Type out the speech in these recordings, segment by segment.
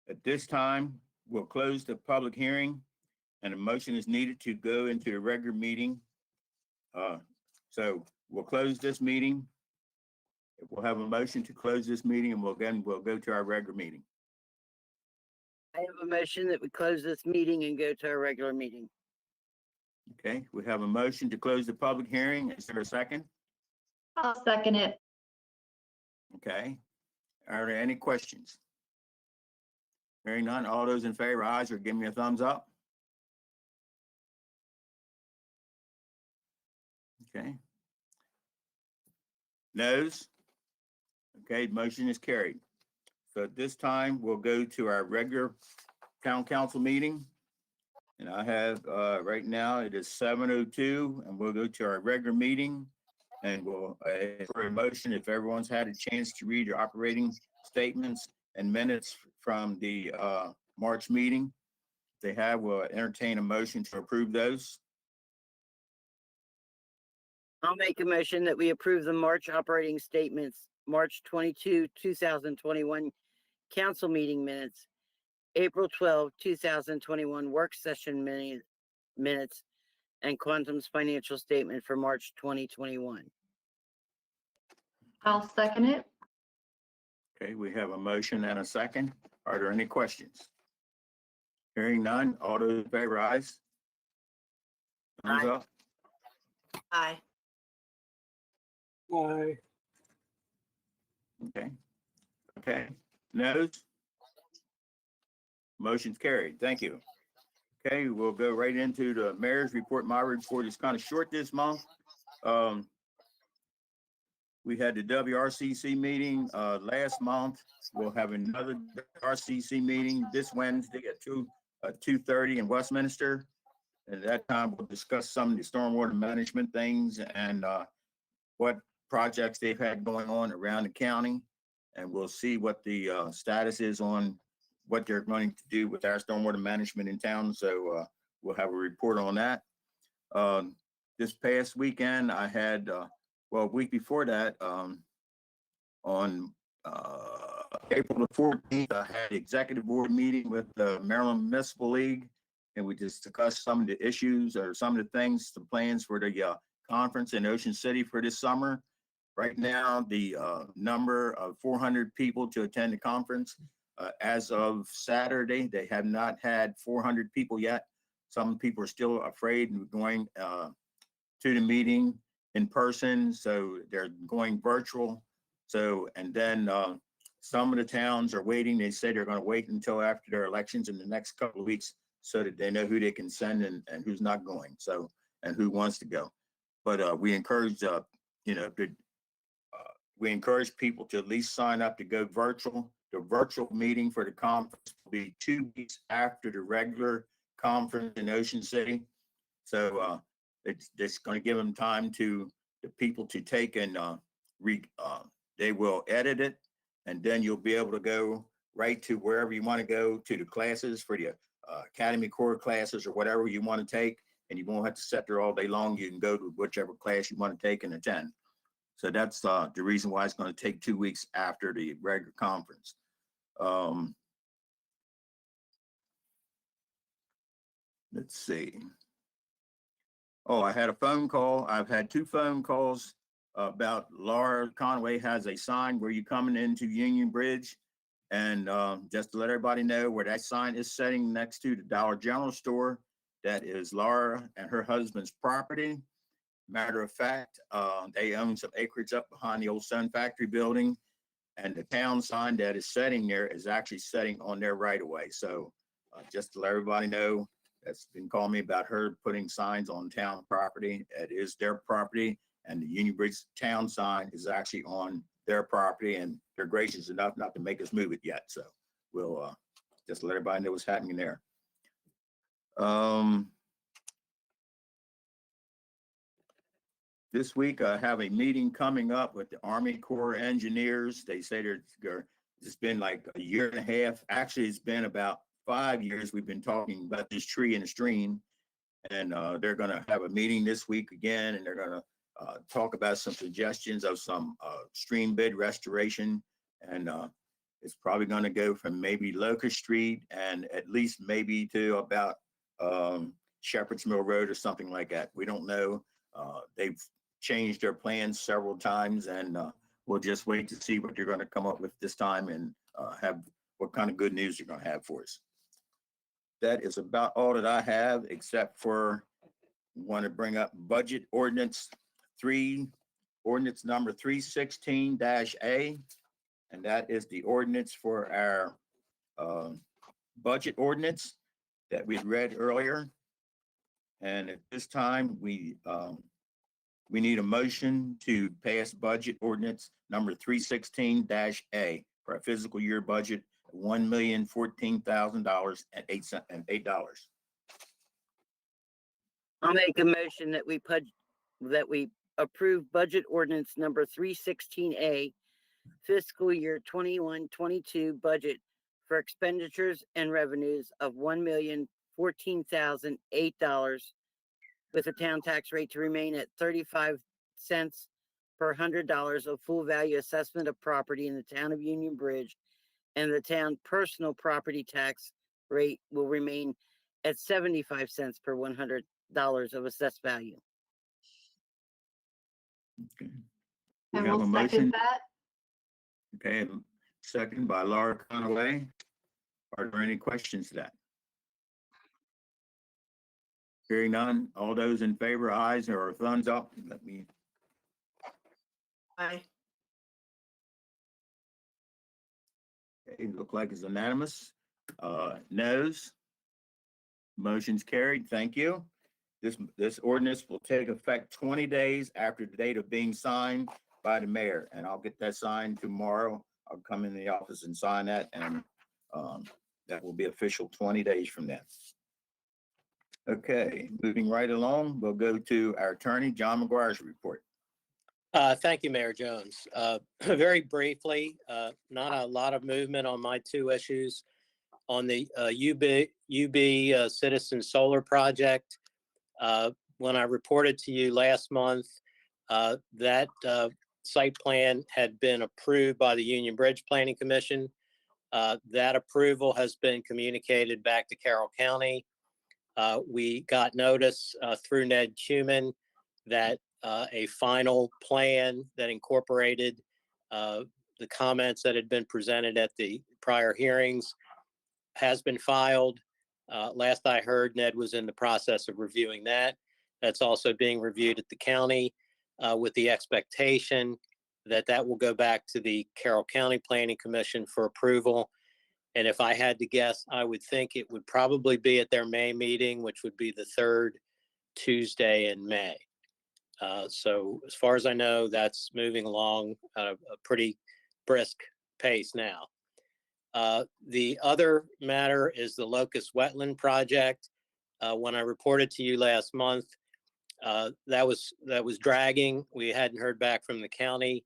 At this time, we'll close the public hearing and a motion is needed to go into the regular meeting. So we'll close this meeting. We'll have a motion to close this meeting and we'll go to our regular meeting. I have a motion that we close this meeting and go to our regular meeting. Okay, we have a motion to close the public hearing. Is there a second? I'll second it. Okay. Are there any questions? Hearing none, all those in favor, ayes, or give me a thumbs up. Okay. Noes? Okay, motion is carried. So at this time, we'll go to our regular town council meeting. And I have, right now, it is 7:02, and we'll go to our regular meeting. And we'll, for a motion, if everyone's had a chance to read your operating statements and minutes from the March meeting, if they have, we'll entertain a motion to approve those. I'll make a motion that we approve the March operating statements, March 22, 2021 council meeting minutes, April 12, 2021 work session minutes, and Quantum's financial statement for March 2021. I'll second it. Okay, we have a motion and a second. Are there any questions? Hearing none, all those in favor, ayes? Thumbs Aye. up. Aye. Aye. Okay. Okay. Noes? Motion's carried. Thank you. Okay, we'll go right into the mayor's report. My report is kind of short this month. We had the WRCC meeting last month. We'll have another WRCC meeting this Wednesday at 2:30 in Westminster. And at that time, we'll discuss some of the stormwater management things and what projects they've had going on around the county. And we'll see what the status is on what they're going to do with our stormwater management in town. So we'll have a report on that. This past weekend, I had, a week before that, on April the 14th, I had an executive board meeting with the Maryland Municipal League, and we just discussed some of the issues or some of the things, the plans for the conference in Ocean City for this summer. Right now, the number of 400 people to attend the conference. As of Saturday, they have not had 400 people yet. Some people are still afraid and going to the meeting in person, so they're going virtual. So, and then some of the towns are waiting. They say they're going to wait until after their elections in the next couple of weeks so that they know who they can send and who's not going. So, and who wants to go. But we encourage, we encourage people to at least sign up to go virtual. The virtual meeting for the conference will be 2 weeks after the regular conference in Ocean City. So it's just going to give them time to the people to take and they will edit it, and then you'll be able to go right to wherever you want to go to the classes for the Academy Core classes or whatever you want to take, and you won't have to sit there all day long. You can go to whichever class you want to take and attend. So that's the reason why it's going to take 2 weeks after the regular conference. Let's see. Oh, I had a phone call. I've had 2 phone calls about Laura Conaway has a sign where you're coming into Union Bridge. And just to let everybody know where that sign is sitting next to the Dollar General store, that is Laura and her husband's property. Matter of fact, they own some acreage up behind the old Sun Factory building, and the town sign that is setting there is actually setting on their right of way. So just to let everybody know, that's been calling me about her putting signs on town property. It is their property, and the Union Bridge town sign is actually on their property, and they're gracious enough not to make us move it yet. So we'll just let everybody know what's happening there. This week, I have a meeting coming up with the Army Corps of Engineers. They say it's been like a year and a half. Actually, it's been about 5 years we've been talking about this tree in the stream. And they're going to have a meeting this week again, and they're going to talk about some suggestions of some stream bed restoration. And It's probably going to go from maybe Locust Street and at least maybe to about Shepherd's Mill Road or something like that. We don't know. They've changed their plans several times, and we'll just wait to see what they're going to come up with this time and have what kind of good news they're going to have for us. That is about all that I have, except for want to bring up budget ordinance number 316-A, and that is the ordinance for our budget ordinance that we read earlier. And at this time, we need a motion to pass budget ordinance number 316-A for our fiscal year budget, $1,014,008. I'll make a motion that we approve budget ordinance number 316A, fiscal year 21-22 budget for expenditures and revenues of $1,014,008, with the town tax rate to remain at 35 cents per $100 of full value assessment of property in the town of Union Bridge, and the town personal property tax rate will remain at 75 cents per $100 of assessed value. Okay. I We have a will motion. second that. Okay, second by Laura Conaway. Are there any questions to that? Hearing none, all those in favor, ayes or thumbs up, let me. Aye. Okay, look like it's unanimous. Noes? Motion's carried. Thank you. This ordinance will take effect 20 days after the date of being signed by the mayor, and I'll get that signed tomorrow. I'll come in the office and sign that, and that will be official 20 days from then. Okay, moving right along, we'll go to our attorney, John Maguire's report. Thank you, Mayor Jones. Very briefly, not a lot of movement on my two issues. On the UB Citizen Solar Project, when I reported to you last month, that site plan had been approved by the Union Bridge Planning Commission. That approval has been communicated back to Carroll County. We got notice through Ned Human that a final plan that incorporated the comments that had been presented at the prior hearings has been filed. Last I heard, Ned was in the process of reviewing that. That's also being reviewed at the county with the expectation that that will go back to the Carroll County Planning Commission for approval. And if I had to guess, I would think it would probably be at their May meeting, which would be the third Tuesday in May. So as far as I know, that's moving along at a pretty brisk pace now. The other matter is the Locust Wetland Project. When I reported to you last month, that was dragging. We hadn't heard back from the county.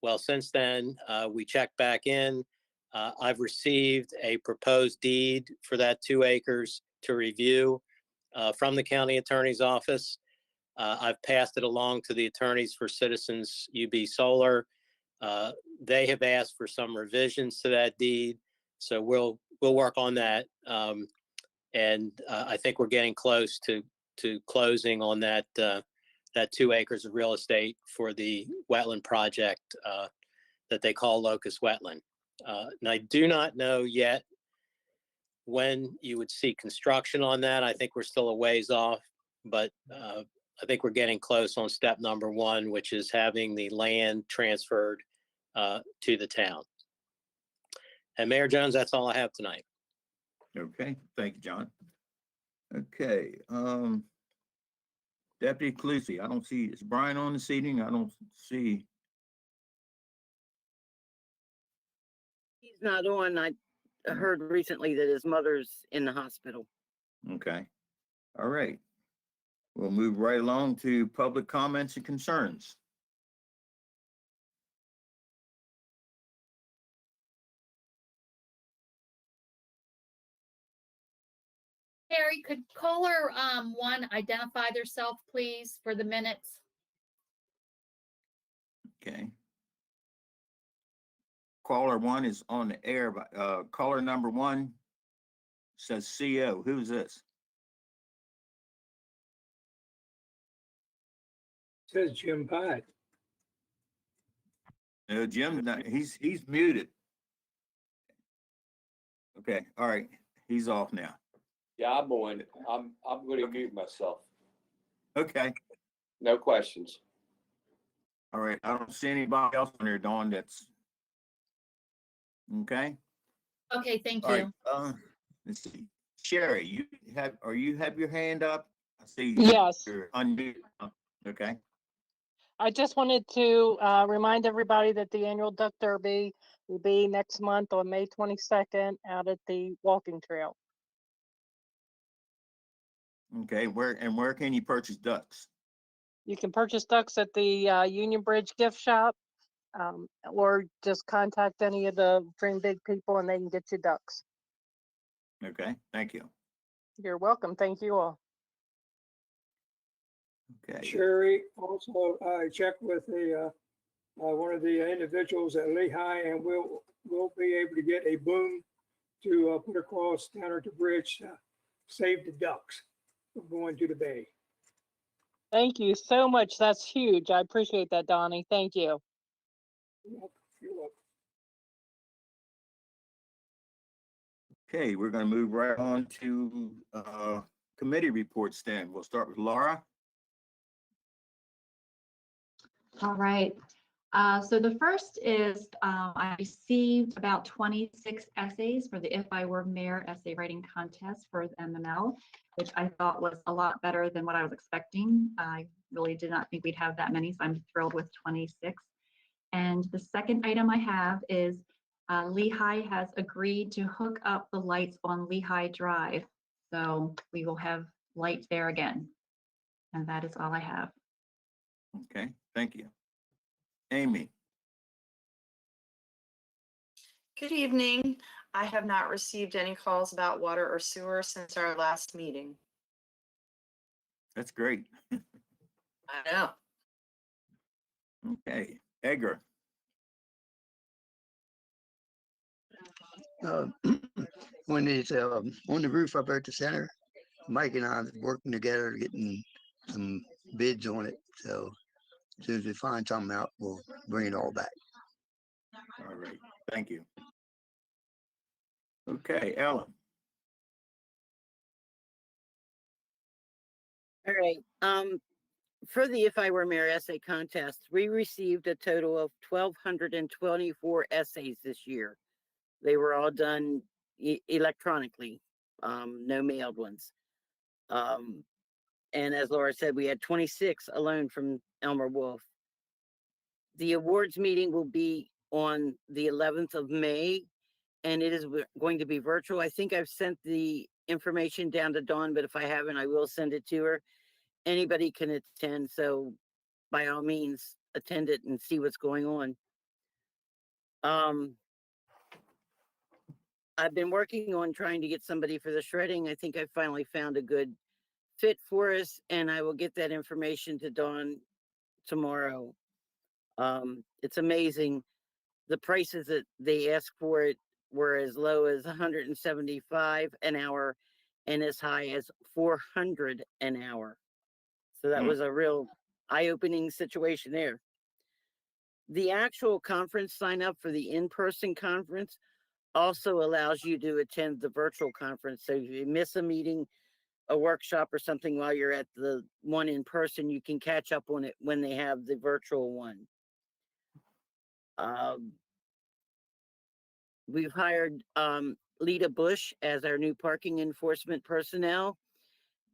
Well, since then, we checked back in. I've received a proposed deed for that 2 acres to review from the county attorney's office. I've passed it along to the attorneys for Citizens UB Solar. They have asked for some revisions to that deed, so we'll work on that. And I think we're getting close to closing on that 2 acres of real estate for the wetland project that they call Locust Wetland. And I do not know yet when you would see construction on that. I think we're still a ways off, but I think we're getting close on step number 1, which is having the land transferred to the town. And Mayor Jones, that's all I have tonight. Okay, thank you, John. Okay, Deputy Calusi, I don't see, is Brian on this evening? I don't see. He's not on. I heard recently that his mother's in the hospital. Okay, all right. We'll move right along to public comments and concerns. Harry, could caller 1 identify themselves, please, for the minutes? Okay. caller one is on the air, but, caller number one says CO. Who's this? Says Jim Pye. Jim, he's muted. Okay, all right, he's off now. Yeah, I'm on. I'm going to mute myself. Okay, No questions. all right, I don't see anybody else on there, Dawn, that's. Okay, Okay, thank all right, you. let's see. Sherry, you have your hand up? I see. Yes. You're unmuted. Okay, I just wanted to remind everybody that the annual Duck Derby will be next month on May 22nd out at the walking trail. okay, where can you purchase ducks? You can purchase ducks at the Union Bridge gift shop, or just contact any of the Dream Big people and they can get you ducks. Okay, thank you. You're welcome. Thank you all. Okay, Sherry, also, I checked with one of the individuals at Lehigh, and we'll be able to get a boom to put across down at the bridge, save the ducks from going to the bay. Thank you so much. That's huge. I appreciate that, Donnie. Thank you. You're welcome. okay, we're gonna move right on to committee reports then. We'll start with Laura. All right. So the first is I received about 26 essays for the If I Were Mayor essay writing contest for the MML, which I thought was a lot better than what I was expecting. I really did not think we'd have that many, so I'm thrilled with 26. And the second item I have is Lehigh has agreed to hook up the lights on Lehigh Drive. So we will have light there again. And that is all I have. Okay, thank you. Amy. Good evening. I have not received any calls about water or sewer since our last meeting. That's great. I know. Okay, Edgar. When it's on the roof up at the center, Mike and I are working together, getting some bids on it. So as soon as we find something out, we'll bring it all back. All right, thank you. Okay, Ellen. All right. For the If I Were Mayor essay contest, we received a total of 1,224 essays this year. They were all done electronically, no mailed ones. And as Laura said, we had 26 alone from Elmer Wolf. The awards meeting will be on the 11th of May, and it is going to be virtual. I think I've sent the information down to Dawn, but if I haven't, I will send it to her. Anybody can attend, so by all means, attend it and see what's going on. I've been working on trying to get somebody for the shredding. I think I finally found a good fit for us, and I will get that information to Dawn tomorrow. It's amazing. The prices that they asked for it were as low as $175 an hour and as high as $400 an hour. So that was a real eye-opening situation there. The actual conference sign up for the in-person conference also allows you to attend the virtual conference. So if you miss a meeting, a workshop or something while you're at the one in person, you can catch up on it when they have the virtual one. We've hired Lita Bush as our new parking enforcement personnel.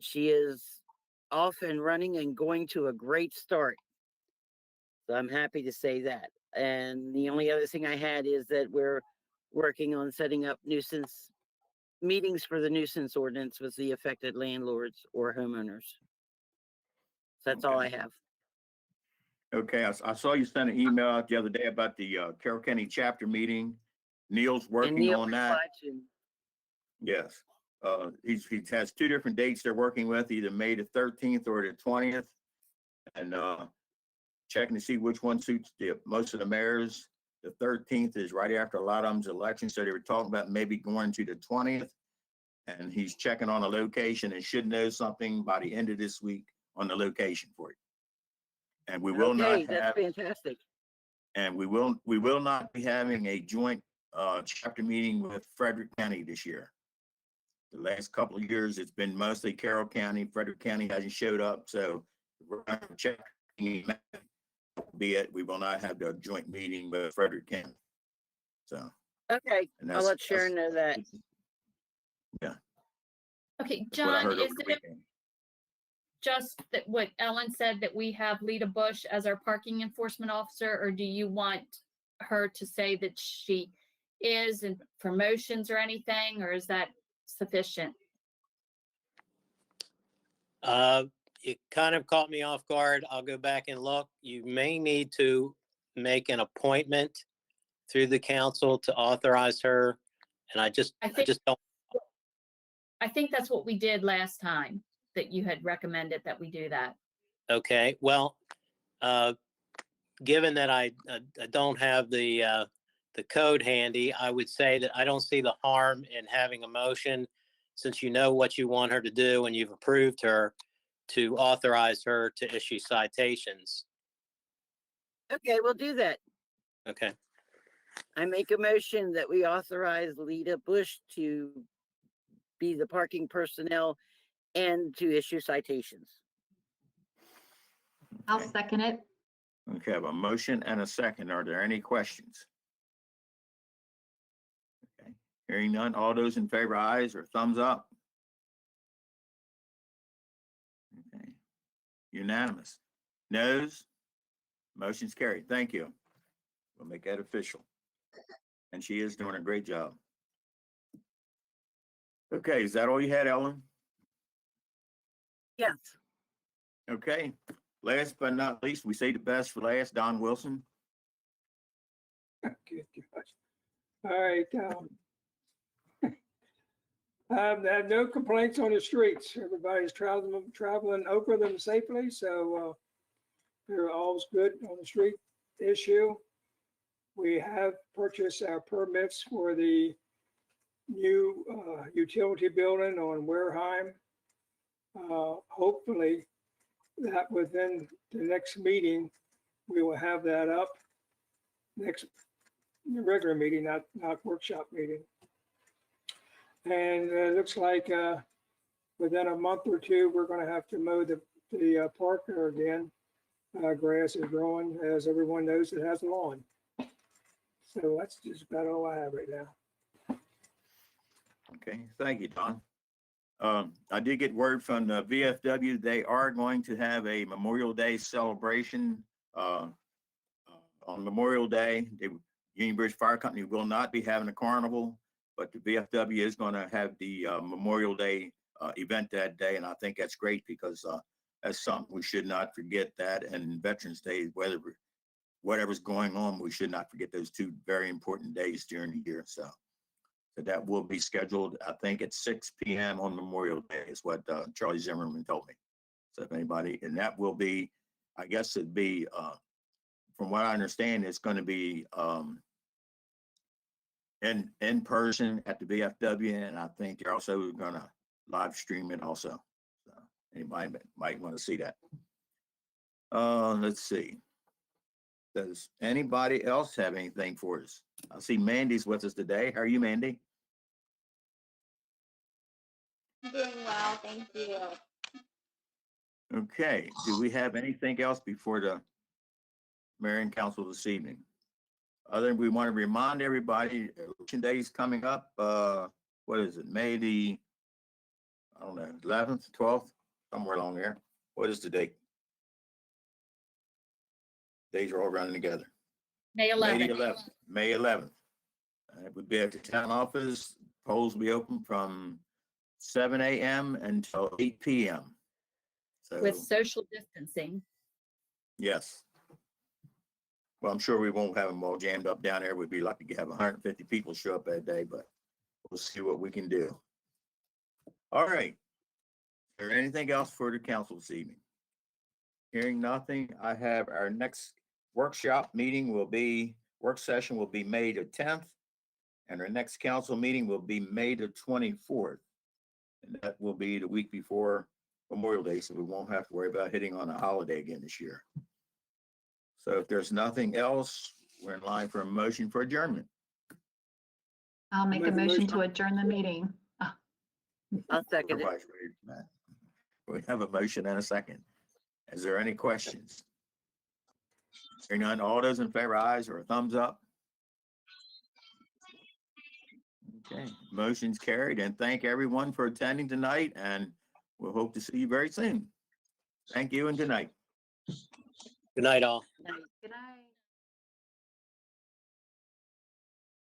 She is off and running and going to a great start. So I'm happy to say that. And the only other thing I had is that we're working on setting up nuisance meetings for the nuisance ordinance with the affected landlords or homeowners. So that's all I have. Okay, I saw you sent an email out the other day about the Carroll County chapter meeting. Neil's And working Neil on that. replied to- Yes. He has two different dates they're working with, either May the 13th or the 20th. And checking to see which one suits most of the mayors. The 13th is right after a lot of them's election, so they were talking about maybe going to the 20th. And he's checking on a location and should know something by the end of this week on the location for you. And we will not Okay, that's have, fantastic. and we will not be having a joint chapter meeting with Frederick County this year. The last couple of years, it's been mostly Carroll County. Frederick County hasn't showed up, so we're going to check. Be it, we will not have the joint meeting with Frederick County. So. Okay, And I'll let Sharon know that. Yeah. Okay, that's what I John, heard over is the it weekend. just that what Ellen said, that we have Lita Bush as our parking enforcement officer, or do you want her to say that she is in promotions or anything, or is that sufficient? You kind of caught me off guard. I'll go back and look. You may need to make an appointment through the council to authorize her. And I just don't. I think that's what we did last time, that you had recommended that we do that. Okay, well, given that I don't have the code handy, I would say that I don't see the harm in having a motion, since you know what you want her to do and you've approved her, to authorize her to issue citations. Okay, we'll do that. Okay, I make a motion that we authorize Lita Bush to be the parking personnel and to issue citations. I'll Okay. second it. Okay, I have a motion and a second. Are there any questions? Okay, hearing none. All those in favor, ayes or thumbs up? Okay, unanimous. Noes? Motion's carried. Thank you. We'll make that official. And she is doing a great job. Okay, is that all you had, Ellen? Yes. Okay, last but not least, we say the best for last, Don Wilson. Good gosh. All right. I have no complaints on the streets. Everybody's traveling over them safely, so they're all's good on the street issue. We have purchased our permits for the new utility building on Wareheim. Hopefully that within the next meeting, we will have that up. Next regular meeting, not workshop meeting. And it looks like within a month or two, we're going to have to mow the park there again. Grass is growing, as everyone knows, it has a lawn. So that's just about all I have right now. Okay, thank you, Don. I did get word from the VFW. They are going to have a Memorial Day celebration on Memorial Day. The Union Bridge Fire Company will not be having a carnival, but the VFW is going to have the Memorial Day event that day. And I think that's great because that's something we should not forget, that, and Veterans Day, whatever's going on, we should not forget those two very important days during the year. So that will be scheduled, I think, at 6 p.m. on Memorial Day is what Charlie Zimmerman told me. So if anybody, and that will be, I guess it'd be, from what I understand, it's going to be in person at the VFW, and I think they're also going to live stream it also. So anybody might want to see that. Let's see. Does anybody else have anything for us? I see Mandy's with us today. How are you, Mandy? Doing well, thank you. Okay, do we have anything else before the mayor and council this evening? Other than we want to remind everybody, election day is coming up. What is it, May the, I don't know, 11th, 12th, somewhere along there. What is the date? Days are all running together. May May 11th. the 11th. May 11th. It would be at the town office. Polls will be open from 7 a.m. until 8 p.m. So, With social distancing. yes. Well, I'm sure we won't have them all jammed up down there. We'd be lucky to have 150 people show up that day, but we'll see what we can do. All right. Is there anything else for the council this evening? Hearing nothing, I have our next workshop meeting will be work session will be May the 10th, and our next council meeting will be May the 24th. And that will be the week before Memorial Day, so we won't have to worry about hitting on a holiday again this year. So if there's nothing else, we're in line for a motion for adjournment. I'll make a motion to adjourn the meeting. I'll second it. Everybody's ready, Matt. We have a motion and a second. Is there any questions? Hearing none, all those in favor, ayes or a thumbs up? Okay, motion's carried, and thank everyone for attending tonight, and we'll hope to see you very soon. Thank you and good night. Good night, all. Good night.